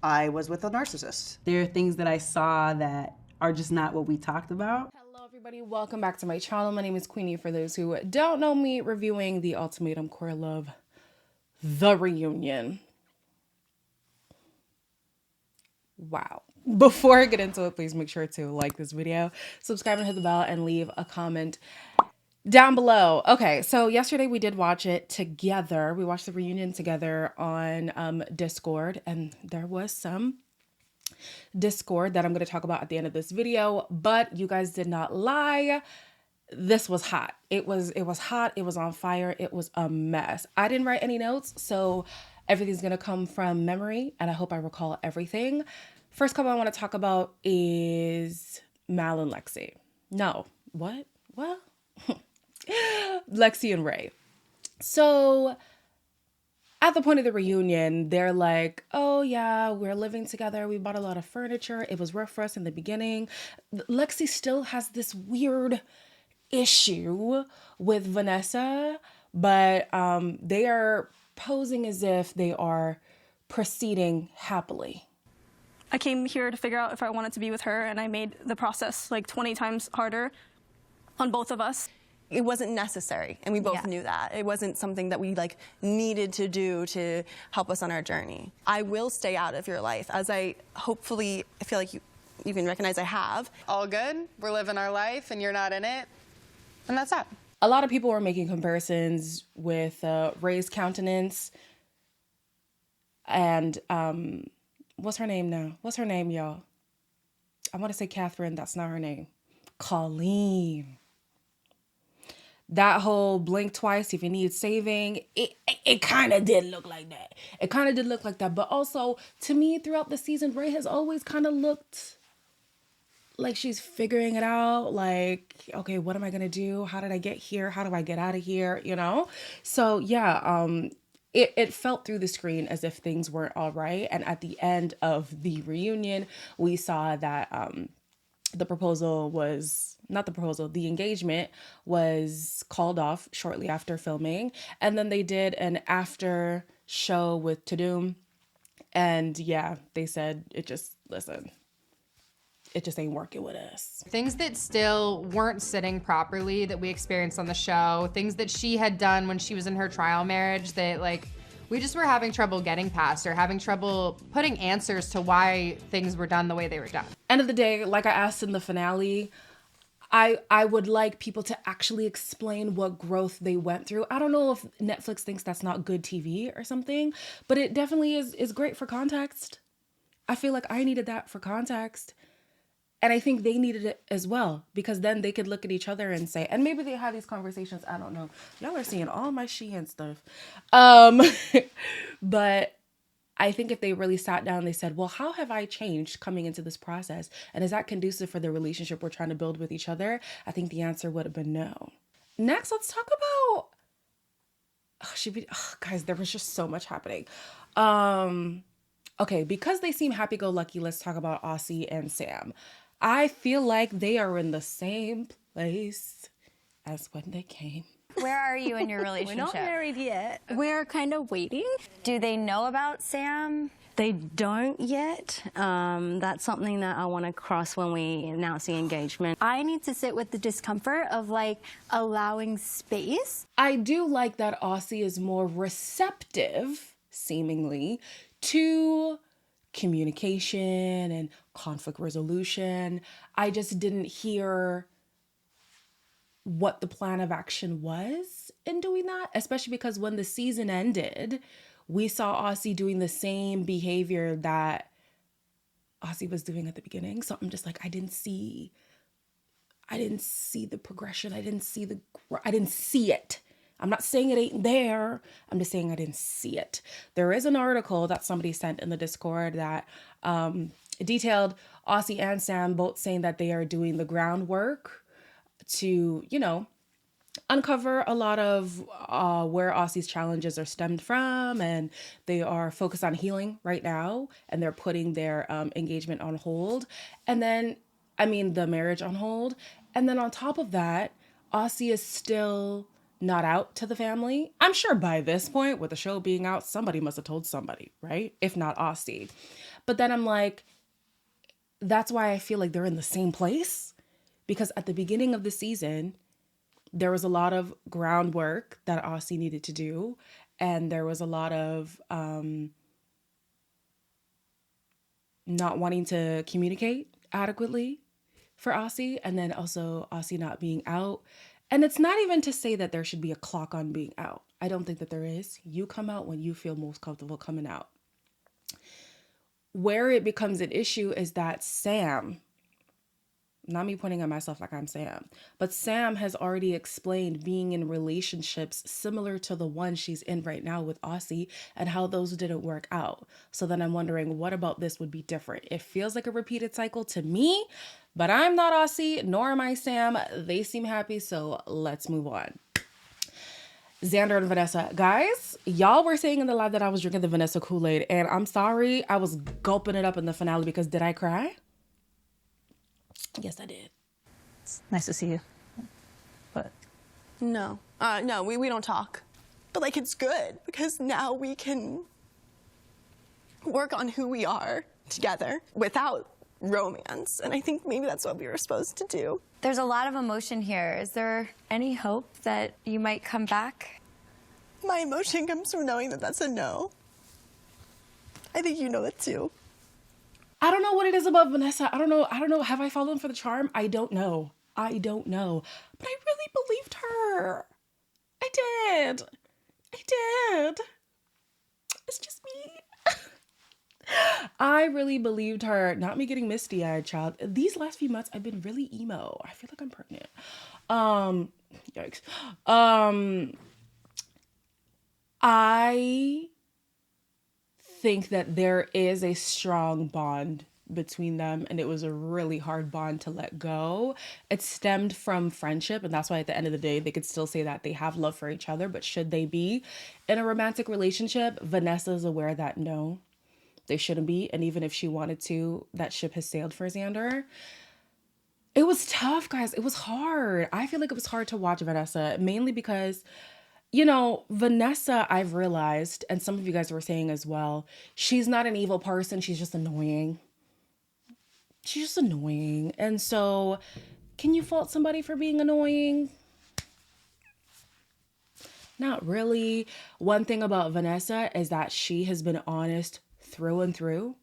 I was with a narcissist. There are things that I saw that are just not what we talked about. Hello everybody, welcome back to my channel. My name is Queenie. For those who don't know me, reviewing the Ultimatum Core Love, the reunion. Wow. Before I get into it, please make sure to like this video, subscribe and hit the bell, and leave a comment down below. Okay, so yesterday we did watch it together. We watched the reunion together on Discord, and there was some discord that I'm going to talk about at the end of this video, but you guys did not lie. This was hot. It was hot. It was on fire. It was a mess. I didn't write any notes, so everything's going to come from memory, and I hope I recall everything. First couple I want to talk about is Mal and Lexi. No, what? Well, Lexi and Rae. So at the point of the reunion, they're like, oh yeah, we're living together. We bought a lot of furniture. It was rough for us in the beginning. Lexi still has this weird issue with Vanessa, but they are posing as if they are proceeding happily. I came here to figure out if I wanted to be with her, and I made the process like 20 times harder on both of us. It wasn't necessary, and we both knew that. It wasn't something that we needed to do to help us on our journey. I will stay out of your life, as I feel like you can recognize I have. All good, we're living our life and you're not in it, and that's that. A lot of people were making comparisons with Ray's countenance and what's her name now? What's her name, y'all? I want to say Catherine. That's not her name. Colleen. That whole blink twice if you need saving, it kind of did look like that. It kind of did look like that. But also, to me, throughout the season, Rae has always kind of looked like she's figuring it out. Like, okay, what am I going to do? How did I get here? How do I get out of here? You know? So, yeah, it felt through the screen as if things weren't all right. And at the end of the reunion, we saw that the engagement was called off shortly after filming. And then they did an after show with Tudum. And yeah, they said, it just ain't working with us. Things that still weren't sitting properly that we experienced on the show, things that she had done when she was in her trial marriage that we just were having trouble getting past, or having trouble putting answers to why things were done the way they were done. End of the day, like I asked in the finale, I would like people to actually explain what growth they went through. I don't know if Netflix thinks that's not good TV or something, but it definitely is great for context. I feel like I needed that for context. And I think they needed it as well, because then they could look at each other and say, and maybe they have these conversations. I don't know. Y'all are seeing all my Shein stuff. But I think if they really sat down, they said, well, how have I changed coming into this process? And is that conducive for the relationship we're trying to build with each other? I think the answer would have been no. Next, let's talk about, guys, there was just so much happening. Okay, because they seem happy-go-lucky, let's talk about Aussie and Sam. I feel like they are in the same place as when they came. Where are you in your relationship? We're not married yet. We're kind of waiting. Do they know about Sam? They don't yet. That's something that I want to cross when we announce the engagement. I need to sit with the discomfort of allowing space. I do like that Aussie is more receptive, seemingly, to communication and conflict resolution. I just didn't hear what the plan of action was in doing that, especially because when the season ended, we saw Aussie doing the same behavior that Aussie was doing at the beginning. So I'm just like, I didn't see the progression. I didn't see it. I'm not saying it ain't there. I'm just saying I didn't see it. There is an article that somebody sent in the Discord that detailed Aussie and Sam both saying that they are doing the groundwork to, uncover a lot of where Aussie's challenges are stemmed from, and they are focused on healing right now, and they're putting their engagement on hold, and then, the marriage on hold. And then on top of that, Aussie is still not out to the family. I'm sure by this point, with the show being out, somebody must have told somebody, right? If not Aussie. But then I'm like, that's why I feel like they're in the same place. Because at the beginning of the season, there was a lot of groundwork that Aussie needed to do. And there was a lot of not wanting to communicate adequately for Aussie. And then also Aussie not being out. And it's not even to say that there should be a clock on being out. I don't think that there is. You come out when you feel most comfortable coming out. Where it becomes an issue is that Sam, not me pointing at myself like I'm Sam, but Sam has already explained being in relationships similar to the one she's in right now with Aussie and how those didn't work out. So then I'm wondering, what about this would be different? It feels like a repeated cycle to me, but I'm not Aussie, nor am I Sam. They seem happy, so let's move on. Xander and Vanessa. Guys, y'all were saying in the live that I was drinking the Vanessa Kool-Aid, and I'm sorry, I was gulping it up in the finale because did I cry? Yes, I did. It's nice to see you. But No, we don't talk. But like, it's good because now we can work on who we are together without romance. And I think maybe that's what we were supposed to do. There's a lot of emotion here. Is there any hope that you might come back? My emotion comes from knowing that that's a no. I think you know it too. I don't know what it is about Vanessa. I don't know. Have I fallen for the charm? I don't know. But I really believed her. I did. It's just me. I really believed her. Not me getting misty-eyed, child. These last few months, I've been really emo. I feel like I'm pregnant. Yikes. I think that there is a strong bond between them, and it was a really hard bond to let go. It stemmed from friendship, and that's why at the end of the day they could still say that they have love for each other. But should they be in a romantic relationship, Vanessa's aware that no, they shouldn't be. And even if she wanted to, that ship has sailed for Xander. It was tough, guys. It was hard. I feel like it was hard to watch Vanessa, mainly because, you know, Vanessa, I've realized, and some of you guys were saying as well, she's not an evil person. She's just annoying. And so, can you fault somebody for being annoying? Not really. One thing about Vanessa is that she has been honest through and through.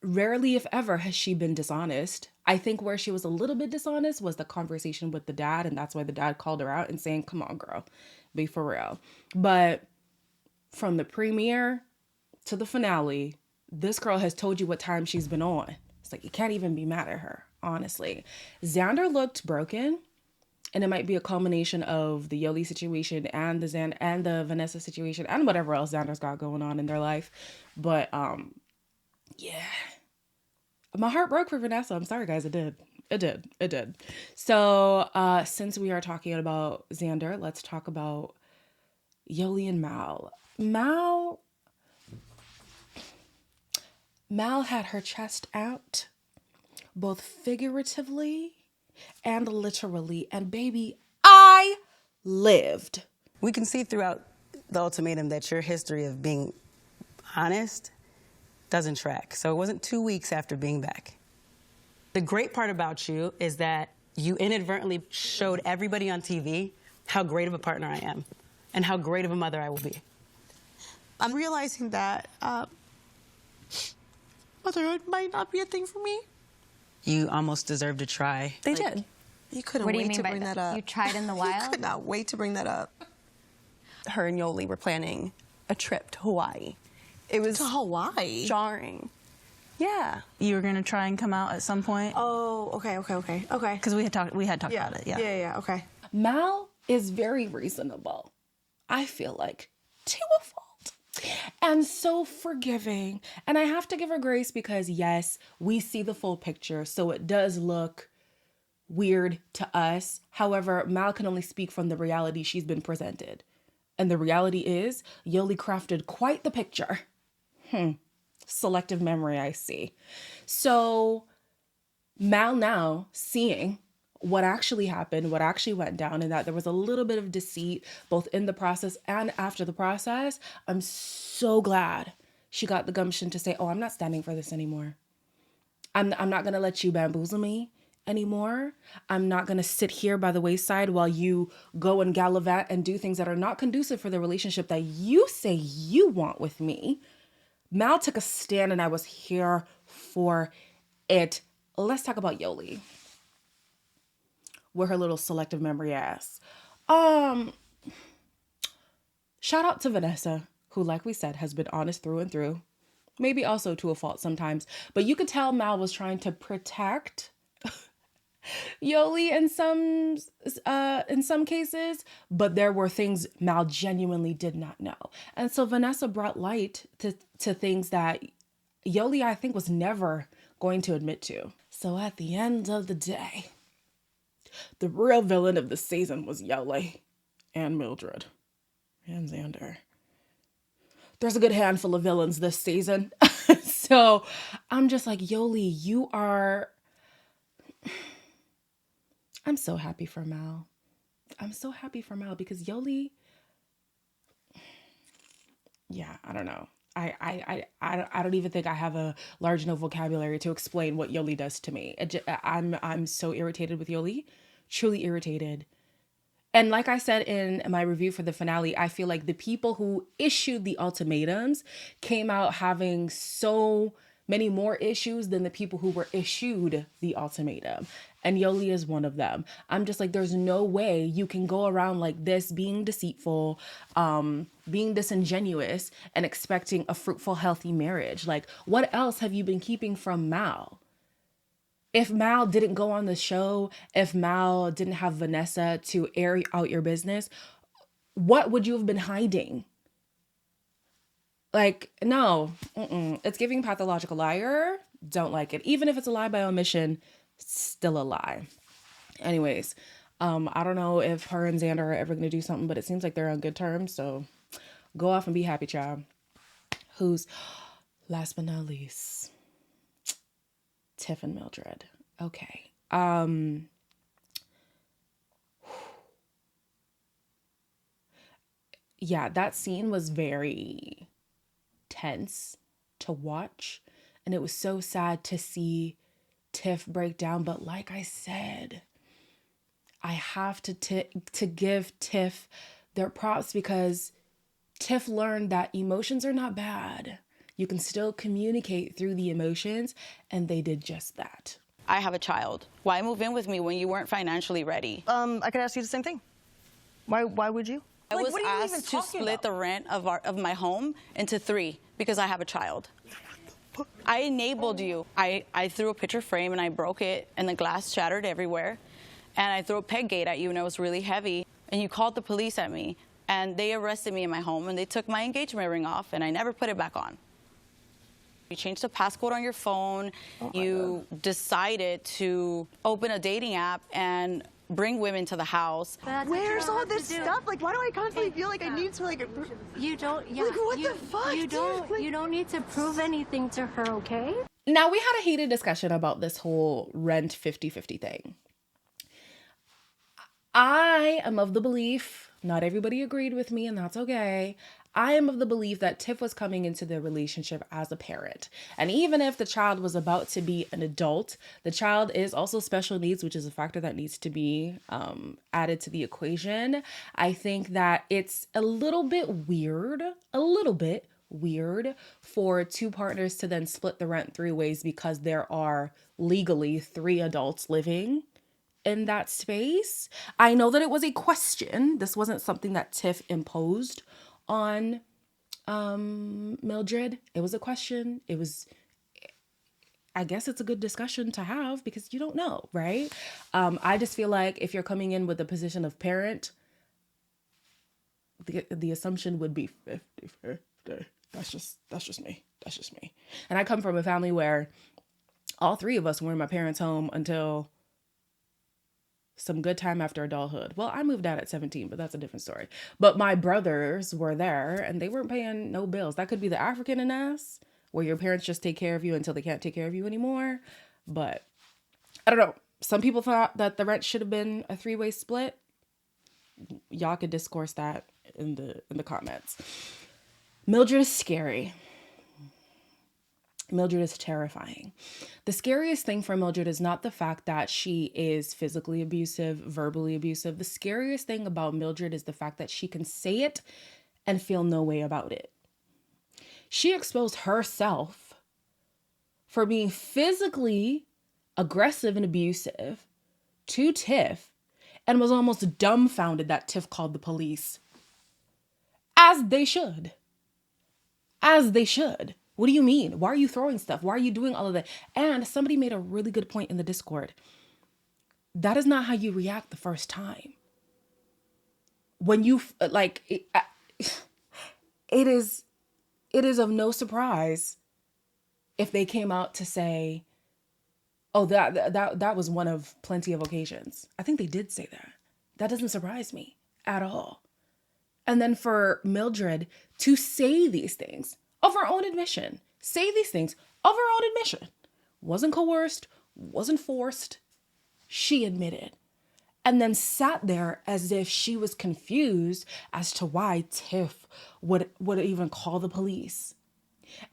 Rarely, if ever, has she been dishonest. I think where she was a little bit dishonest was the conversation with the dad, and that's why the dad called her out and saying, come on, girl, be for real. But from the premiere to the finale, this girl has told you what time she's been on. It's like, you can't even be mad at her, honestly. Xander looked broken, and it might be a culmination of the Yoli situation and the Vanessa situation and whatever else Xander's got going on in their life. But, yeah. My heart broke for Vanessa. I'm sorry, guys. It did. So, since we are talking about Xander, let's talk about Yoli and Mal. Mal had her chest out, both figuratively and literally. And baby, I lived. We can see throughout the ultimatum that your history of being honest doesn't track. So it wasn't 2 weeks after being back. The great part about you is that you inadvertently showed everybody on TV how great of a partner I am and how great of a mother I will be. I'm realizing that motherhood might not be a thing for me. You almost deserve to try. They did. You couldn't wait to bring that up. You tried in the wild? You could not wait to bring that up. Her and Yoli were planning a trip to Hawaii. It was to Hawaii? Jarring. Yeah. You were going to try and come out at some point? Oh, okay. Because we had talked about it, yeah. Yeah, okay. Mal is very reasonable, I feel like, to a fault, and so forgiving. And I have to give her grace because, yes, we see the full picture, so it does look weird to us. However, Mal can only speak from the reality she's been presented. And the reality is, Yoli crafted quite the picture. Selective memory, I see. So Mal now seeing what actually happened, what actually went down, and that there was a little bit of deceit both in the process and after the process, I'm so glad she got the gumption to say, oh, I'm not standing for this anymore. I'm not going to let you bamboozle me anymore. I'm not going to sit here by the wayside while you go and gallivant and do things that are not conducive for the relationship that you say you want with me. Mal took a stand and I was here for it. Let's talk about Yoli with her little selective memory ass. Shout out to Vanessa, who, like we said, has been honest through and through. Maybe also to a fault sometimes. But you could tell Mal was trying to protect Yoli in some cases, but there were things Mal genuinely did not know. And so Vanessa brought light to things that Yoli, I think, was never going to admit to. So at the end of the day, the real villain of the season was Yoli and Mildred and Xander. There's a good handful of villains this season. So I'm just like, Yoli, you are... I'm so happy for Mal. I'm so happy for Mal because Yoli... Yeah, I don't know. I don't even think I have a large enough vocabulary to explain what Yoli does to me. I'm so irritated with Yoli. Truly irritated. And like I said in my review for the finale, I feel like the people who issued the ultimatums came out having so many more issues than the people who were issued the ultimatum. And Yoli is one of them. I'm just like, there's no way you can go around like this, being deceitful, being disingenuous, and expecting a fruitful, healthy marriage. Like, what else have you been keeping from Mal? If Mal didn't go on the show, if Mal didn't have Vanessa to air out your business, what would you have been hiding? Like, no, it's giving pathological liar. Don't like it. Even if it's a lie by omission, still a lie. Anyways, I don't know if her and Xander are ever going to do something, but it seems like they're on good terms. So go off and be happy, child. Who's last but not least? Tiff and Mildred. Okay. Yeah, that scene was very tense to watch, and it was so sad to see Tiff break down. But like I said, I have to give Tiff their props because Tiff learned that emotions are not bad. You can still communicate through the emotions, and they did just that. I have a child. Why move in with me when you weren't financially ready? I could ask you the same thing. Why would you? I was asked to split the rent of my home into 3 because I have a child. I enabled you. I threw a picture frame and I broke it and the glass shattered everywhere. And I threw a peg gate at you and it was really heavy. And you called the police at me and they arrested me in my home and they took my engagement ring off and I never put it back on. You changed the passcode on your phone. You decided to open a dating app and bring women to the house. Where's all this stuff? Like, why do I constantly feel like I need to, like... You don't, yeah. Like, what the fuck, You don't need to prove anything to her, okay? Now, we had a heated discussion about this whole rent 50-50 thing. I am of the belief, not everybody agreed with me, and that's okay. I am of the belief that Tiff was coming into the relationship as a parent. And even if the child was about to be an adult, the child is also special needs, which is a factor that needs to be added to the equation. I think that it's a little bit weird for two partners to then split the rent 3 ways because there are legally 3 adults living in that space. I know that it was a question. This wasn't something that Tiff imposed on Mildred. It was a question. I guess it's a good discussion to have because you don't know, right? I just feel like if you're coming in with the position of parent, the assumption would be 50-50. That's just me. And I come from a family where all 3 of us were in my parents' home until some good time after adulthood. Well, I moved out at 17, but that's a different story. But my brothers were there and they weren't paying no bills. That could be the African in us, where your parents just take care of you until they can't take care of you anymore. But I don't know. Some people thought that the rent should have been a 3-way split. Y'all could discourse that in the comments. Mildred is scary. Mildred is terrifying. The scariest thing for Mildred is not the fact that she is physically abusive, verbally abusive. The scariest thing about Mildred is the fact that she can say it and feel no way about it. She exposed herself for being physically aggressive and abusive to Tiff and was almost dumbfounded that Tiff called the police. As they should. As they should. What do you mean? Why are you throwing stuff? Why are you doing all of that? And somebody made a really good point in the Discord. That is not how you react the first time. When you, like, it is of no surprise if they came out to say, oh, that was one of plenty of occasions. I think they did say that. That doesn't surprise me at all. And then for Mildred to say these things of her own admission, say these things of her own admission, wasn't coerced, wasn't forced, she admitted. And then sat there as if she was confused as to why Tiff would even call the police.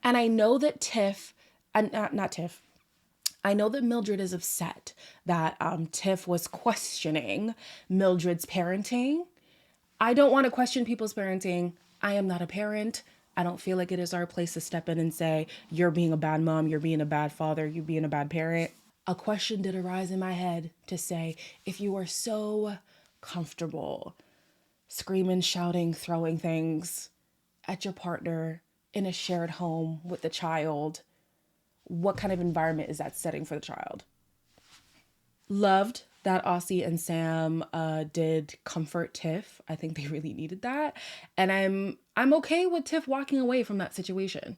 And I know that Tiff, not Tiff, I know that Mildred is upset that Tiff was questioning Mildred's parenting. I don't want to question people's parenting. I am not a parent. I don't feel like it is our place to step in and say, you're being a bad mom, you're being a bad father, you're being a bad parent. A question did arise in my head to say, if you are so comfortable screaming, shouting, throwing things at your partner in a shared home with the child, what kind of environment is that setting for the child? Loved that Aussie and Sam did comfort Tiff. I think they really needed that. And I'm okay with Tiff walking away from that situation.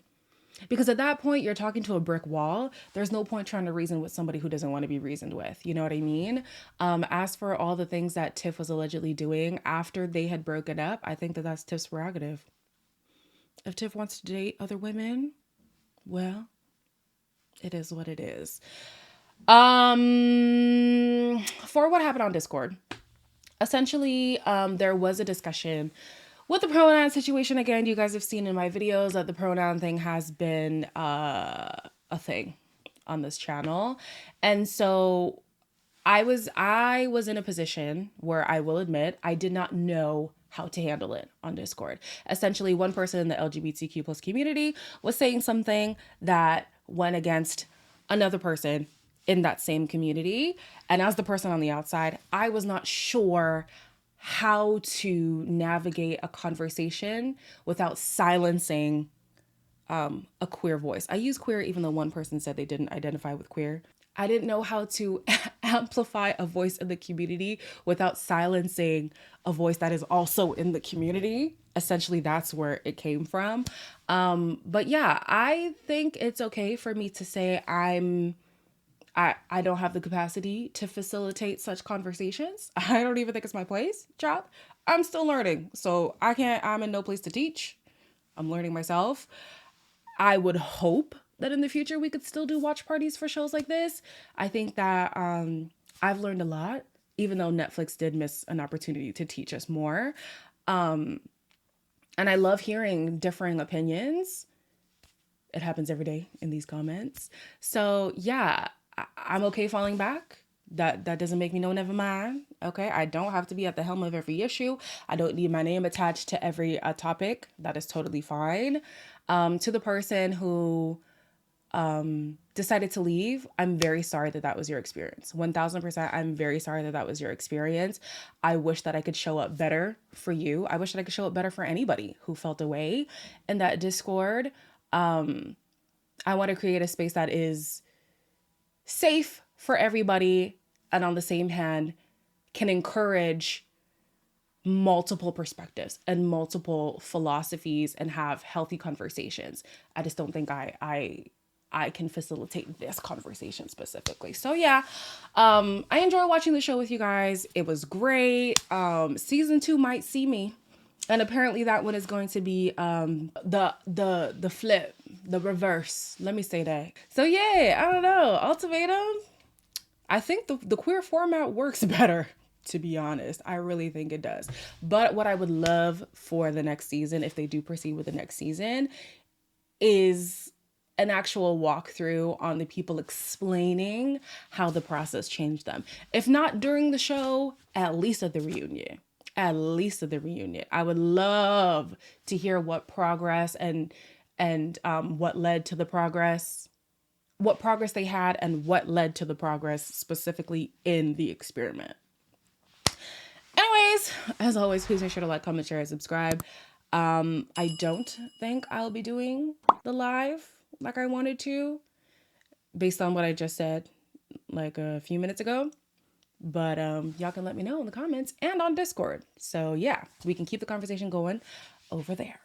Because at that point, you're talking to a brick wall. There's no point trying to reason with somebody who doesn't want to be reasoned with. You know what I mean? As for all the things that Tiff was allegedly doing after they had broken up, I think that that's Tiff's prerogative. If Tiff wants to date other women, well, it is what it is. For what happened on Discord, essentially, there was a discussion with the pronoun situation. Again, you guys have seen in my videos that the pronoun thing has been a thing on this channel. And so I was in a position where I will admit I did not know how to handle it on Discord. Essentially, one person in the LGBTQ plus community was saying something that went against another person in that same community. And as the person on the outside, I was not sure how to navigate a conversation without silencing a queer voice. I use queer even though one person said they didn't identify with queer. I didn't know how to amplify a voice in the community without silencing a voice that is also in the community. Essentially, that's where it came from. But yeah, I think it's okay for me to say I don't have the capacity to facilitate such conversations. I don't even think it's my place, child. I'm still learning. So I'm in no place to teach. I'm learning myself. I would hope that in the future we could still do watch parties for shows like this. I think that I've learned a lot, even though Netflix did miss an opportunity to teach us more. And I love hearing differing opinions. It happens every day in these comments. So yeah, I'm okay falling back. That doesn't make me no never mind. Okay, I don't have to be at the helm of every issue. I don't need my name attached to every topic. That is totally fine. To the person who decided to leave, I'm very sorry that was your experience. 1000%, I'm very sorry that was your experience. I wish that I could show up better for you. I wish that I could show up better for anybody who felt away in that Discord. I want to create a space that is safe for everybody, and on the same hand can encourage multiple perspectives and multiple philosophies and have healthy conversations. I just don't think I can facilitate this conversation specifically. So yeah, I enjoy watching the show with you guys. It was great. Season 2 might see me. And apparently that one is going to be the flip, the reverse. Let me say that. So yeah, I don't know. Ultimatum. I think the queer format works better, to be honest. I really think it does. But what I would love for the next season, if they do proceed with the next season, is an actual walkthrough on the people explaining how the process changed them. If not during the show, at least at the reunion. At least at the reunion. I would love to hear what progress and what led to the progress, what progress they had and what led to the progress specifically in the experiment. Anyways, as always, please make sure to like, comment, share, and subscribe. I don't think I'll be doing the live like I wanted to, based on what I just said like a few minutes ago. But y'all can let me know in the comments and on Discord. So yeah, we can keep the conversation going over there.